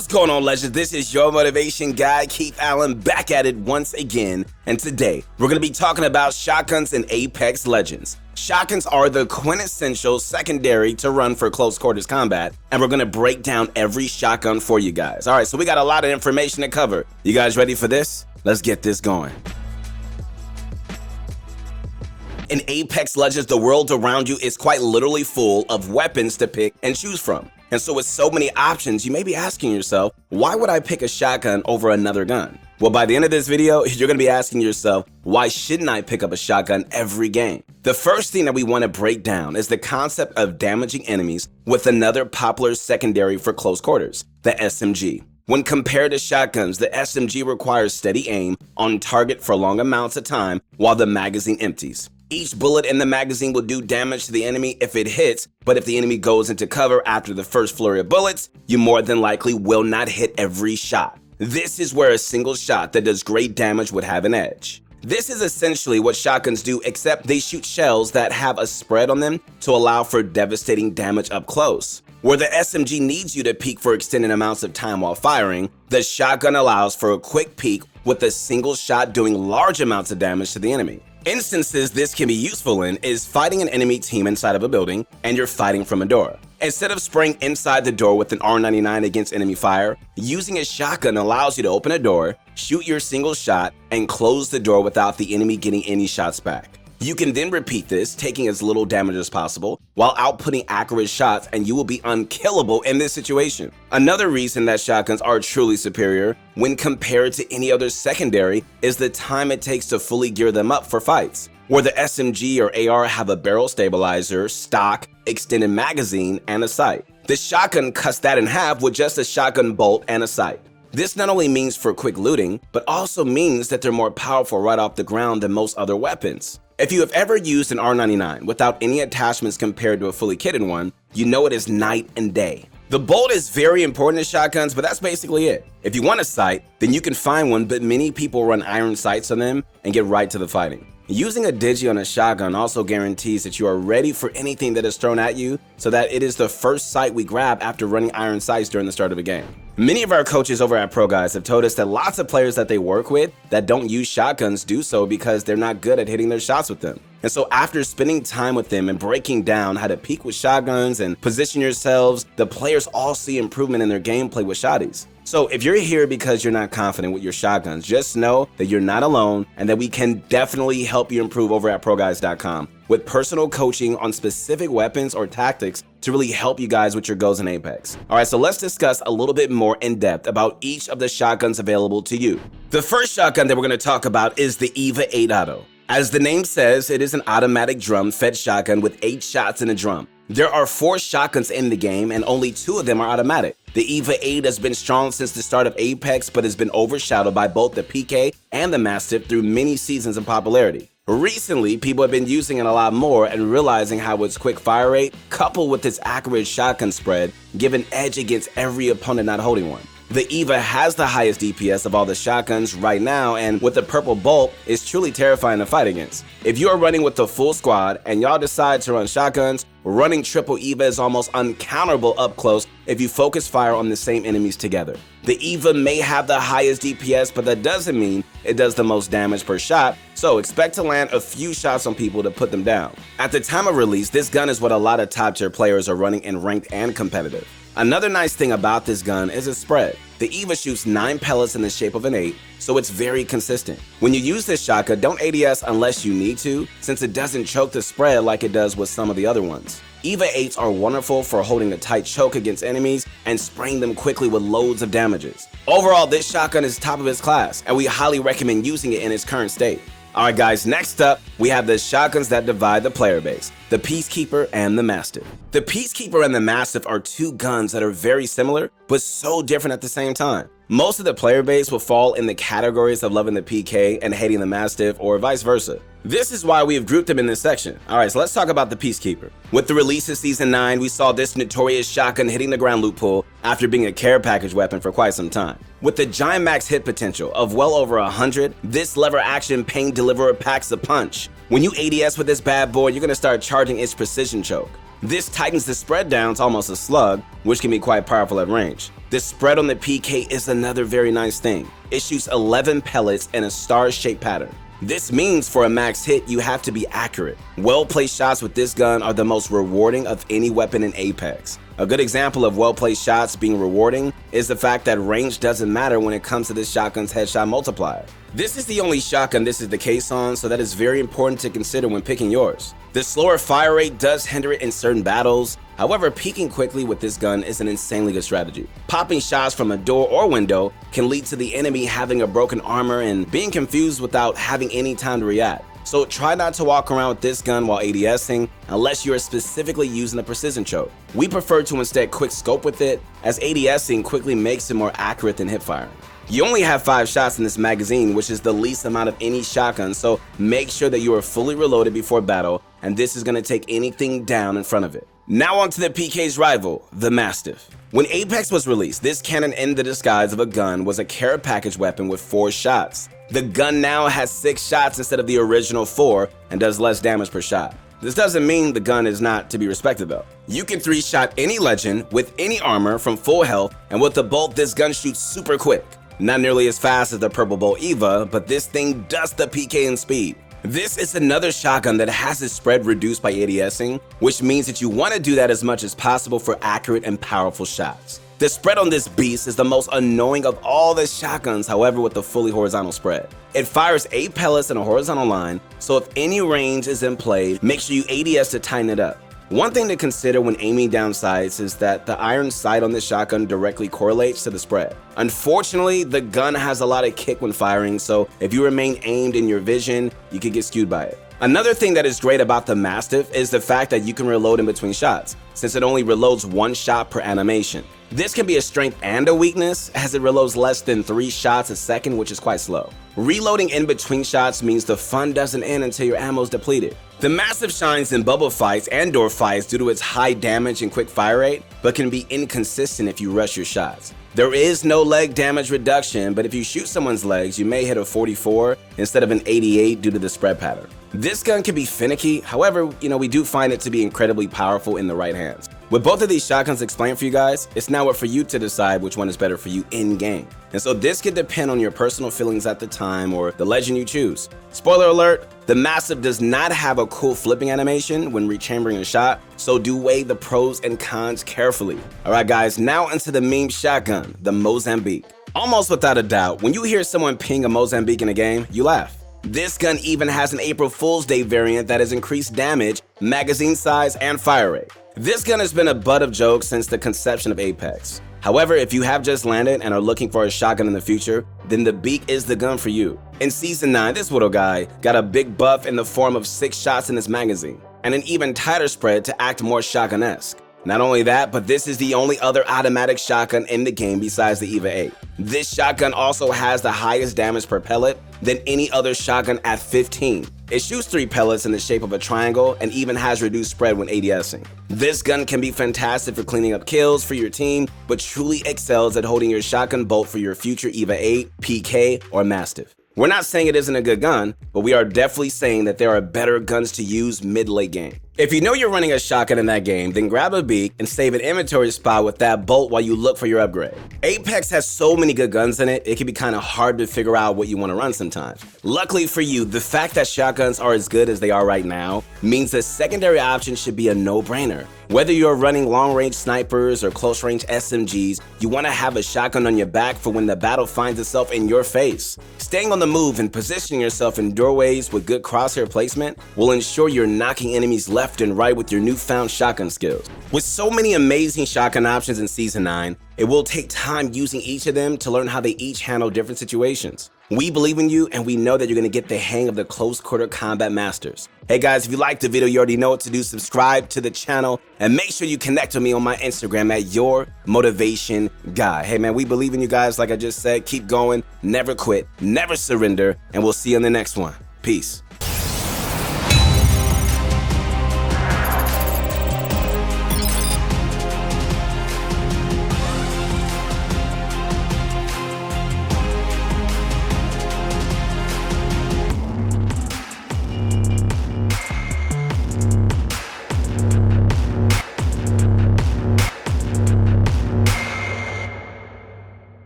What's going on, legends? This is your motivation guy, Keith Allen, back at it once again. And today, we're going to be talking about shotguns in Apex Legends. Shotguns are the quintessential secondary to run for close quarters combat, and we're going to break down every shotgun for you guys. All right, so we got a lot of information to cover. You guys ready for this? Let's get this going. In Apex Legends, the world around you is quite literally full of weapons to pick and choose from. And so with so many options, you may be asking yourself, why would I pick a shotgun over another gun? Well, by the end of this video, you're going to be asking yourself, why shouldn't I pick up a shotgun every game? The first thing that we want to break down is the concept of damaging enemies with another popular secondary for close quarters, the SMG. When compared to shotguns, the SMG requires steady aim on target for long amounts of time while the magazine empties. Each bullet in the magazine will do damage to the enemy if it hits, but if the enemy goes into cover after the first flurry of bullets, you more than likely will not hit every shot. This is where a single shot that does great damage would have an edge. This is essentially what shotguns do, except they shoot shells that have a spread on them to allow for devastating damage up close. Where the SMG needs you to peek for extended amounts of time while firing, the shotgun allows for a quick peek with a single shot doing large amounts of damage to the enemy. Instances this can be useful in is fighting an enemy team inside of a building and you're fighting from a door. Instead of spraying inside the door with an R99 against enemy fire, using a shotgun allows you to open a door, shoot your single shot, and close the door without the enemy getting any shots back. You can then repeat this, taking as little damage as possible, while outputting accurate shots, and you will be unkillable in this situation. Another reason that shotguns are truly superior when compared to any other secondary is the time it takes to fully gear them up for fights. Where the SMG or AR have a barrel stabilizer, stock, extended magazine, and a sight. The shotgun cuts that in half with just a shotgun bolt and a sight. This not only means for quick looting, but also means that they're more powerful right off the ground than most other weapons. If you have ever used an R99 without any attachments compared to a fully kitted one, you know it is night and day. The bolt is very important in shotguns, but that's basically it. If you want a sight, then you can find one, but many people run iron sights on them and get right to the fighting. Using a digi on a shotgun also guarantees that you are ready for anything that is thrown at you, so that it is the first sight we grab after running iron sights during the start of a game. Many of our coaches over at ProGuides have told us that lots of players that they work with that don't use shotguns do so because they're not good at hitting their shots with them. And so after spending time with them and breaking down how to peek with shotguns and position yourselves, the players all see improvement in their gameplay with shotties. So if you're here because you're not confident with your shotguns, just know that you're not alone and that we can definitely help you improve over at ProGuides.com with personal coaching on specific weapons or tactics to really help you guys with your goals in Apex. All right, so let's discuss a little bit more in depth about each of the shotguns available to you. The first shotgun that we're going to talk about is the EVA 8 Auto. As the name says, it is an automatic drum-fed shotgun with 8 shots in a drum. There are 4 shotguns in the game and only 2 of them are automatic. The EVA 8 has been strong since the start of Apex, but has been overshadowed by both the PK and the Mastiff through many seasons of popularity. Recently, people have been using it a lot more and realizing how its quick fire rate, coupled with its accurate shotgun spread, give an edge against every opponent not holding one. The EVA has the highest DPS of all the shotguns right now, and with the purple bolt, it's truly terrifying to fight against. If you are running with the full squad and y'all decide to run shotguns, running triple EVA is almost uncounterable up close if you focus fire on the same enemies together. The EVA may have the highest DPS, but that doesn't mean it does the most damage per shot, so expect to land a few shots on people to put them down. At the time of release, this gun is what a lot of top tier players are running in ranked and competitive. Another nice thing about this gun is its spread. The EVA shoots 9 pellets in the shape of an 8, so it's very consistent. When you use this shotgun, don't ADS unless you need to, since it doesn't choke the spread like it does with some of the other ones. EVA 8s are wonderful for holding a tight choke against enemies and spraying them quickly with loads of damages. Overall, this shotgun is top of its class, and we highly recommend using it in its current state. Alright guys, next up, we have the shotguns that divide the player base, the Peacekeeper and the Mastiff. The Peacekeeper and the Mastiff are 2 guns that are very similar, but so different at the same time. Most of the player base will fall in the categories of loving the PK and hating the Mastiff, or vice versa. This is why we have grouped them in this section. Alright, so let's talk about the Peacekeeper. With the release of Season 9, we saw this notorious shotgun hitting the ground loot pool after being a care package weapon for quite some time. With the giant max hit potential of well over 100, this lever action pain deliverer packs a punch. When you ADS with this bad boy, you're going to start charging its precision choke. This tightens the spread down to almost a slug, which can be quite powerful at range. The spread on the PK is another very nice thing. It shoots 11 pellets in a star-shaped pattern. This means for a max hit, you have to be accurate. Well-placed shots with this gun are the most rewarding of any weapon in Apex. A good example of well-placed shots being rewarding is the fact that range doesn't matter when it comes to this shotgun's headshot multiplier. This is the only shotgun this is the case on, so that is very important to consider when picking yours. The slower fire rate does hinder it in certain battles. However, peeking quickly with this gun is an insanely good strategy. Popping shots from a door or window can lead to the enemy having a broken armor and being confused without having any time to react. So try not to walk around with this gun while ADSing unless you are specifically using a precision choke. We prefer to instead quick scope with it, as ADSing quickly makes it more accurate than hip firing. You only have 5 shots in this magazine, which is the least amount of any shotgun, so make sure that you are fully reloaded before battle, and this is going to take anything down in front of it. Now on to the PK's rival, the Mastiff. When Apex was released, this cannon in the disguise of a gun was a care package weapon with 4 shots. The gun now has 6 shots instead of the original 4 and does less damage per shot. This doesn't mean the gun is not to be respected though. You can 3-shot any legend with any armor from full health, and with the bolt this gun shoots super quick. Not nearly as fast as the Purple Bolt Eva, but this thing does the PK in speed. This is another shotgun that has its spread reduced by ADSing, which means that you want to do that as much as possible for accurate and powerful shots. The spread on this beast is the most annoying of all the shotguns, however, with the fully horizontal spread. It fires 8 pellets in a horizontal line, so if any range is in play, make sure you ADS to tighten it up. One thing to consider when aiming down sights is that the iron sight on this shotgun directly correlates to the spread. Unfortunately, the gun has a lot of kick when firing, so if you remain aimed in your vision, you could get skewed by it. Another thing that is great about the Mastiff is the fact that you can reload in between shots, since it only reloads 1 shot per animation. This can be a strength and a weakness, as it reloads less than 3 shots a second, which is quite slow. Reloading in between shots means the fun doesn't end until your ammo is depleted. The Mastiff shines in bubble fights and door fights due to its high damage and quick fire rate, but can be inconsistent if you rush your shots. There is no leg damage reduction, but if you shoot someone's legs, you may hit a 44 instead of an 88 due to the spread pattern. This gun can be finicky, however, we do find it to be incredibly powerful in the right hands. With both of these shotguns explained for you guys, it's now up for you to decide which one is better for you in-game. And so this could depend on your personal feelings at the time or the legend you choose. Spoiler alert, the Mastiff does not have a cool flipping animation when rechambering a shot, so do weigh the pros and cons carefully. Alright guys, now into the meme shotgun, the Mozambique. Almost without a doubt, when you hear someone ping a Mozambique in a game, you laugh. This gun even has an April Fool's Day variant that has increased damage, magazine size, and fire rate. This gun has been a butt of jokes since the conception of Apex. However, if you have just landed and are looking for a shotgun in the future, then the Beak is the gun for you. In Season 9, this little guy got a big buff in the form of 6 shots in his magazine, and an even tighter spread to act more shotgun-esque. Not only that, but this is the only other automatic shotgun in the game besides the EVA 8. This shotgun also has the highest damage per pellet than any other shotgun at 15. It shoots 3 pellets in the shape of a triangle and even has reduced spread when ADSing. This gun can be fantastic for cleaning up kills for your team, but truly excels at holding your shotgun bolt for your future EVA 8, PK, or Mastiff. We're not saying it isn't a good gun, but we are definitely saying that there are better guns to use mid-late game. If you know you're running a shotgun in that game, then grab a Beak and save an inventory spot with that bolt while you look for your upgrade. Apex has so many good guns in it, it can be kind of hard to figure out what you want to run sometimes. Luckily for you, the fact that shotguns are as good as they are right now means the secondary option should be a no-brainer. Whether you're running long-range snipers or close-range SMGs, you want to have a shotgun on your back for when the battle finds itself in your face. Staying on the move and positioning yourself in doorways with good crosshair placement will ensure you're knocking enemies left and right with your newfound shotgun skills. With so many amazing shotgun options in Season 9, it will take time using each of them to learn how they each handle different situations. We believe in you, and we know that you're going to get the hang of the close quarter combat masters. Hey guys, if you liked the video, you already know what to do. Subscribe to the channel and make sure you connect with me on my Instagram at Your Motivation Guy. Hey man, we believe in you guys. Like I just said, keep going, never quit, never surrender, and we'll see you in the next one. Peace.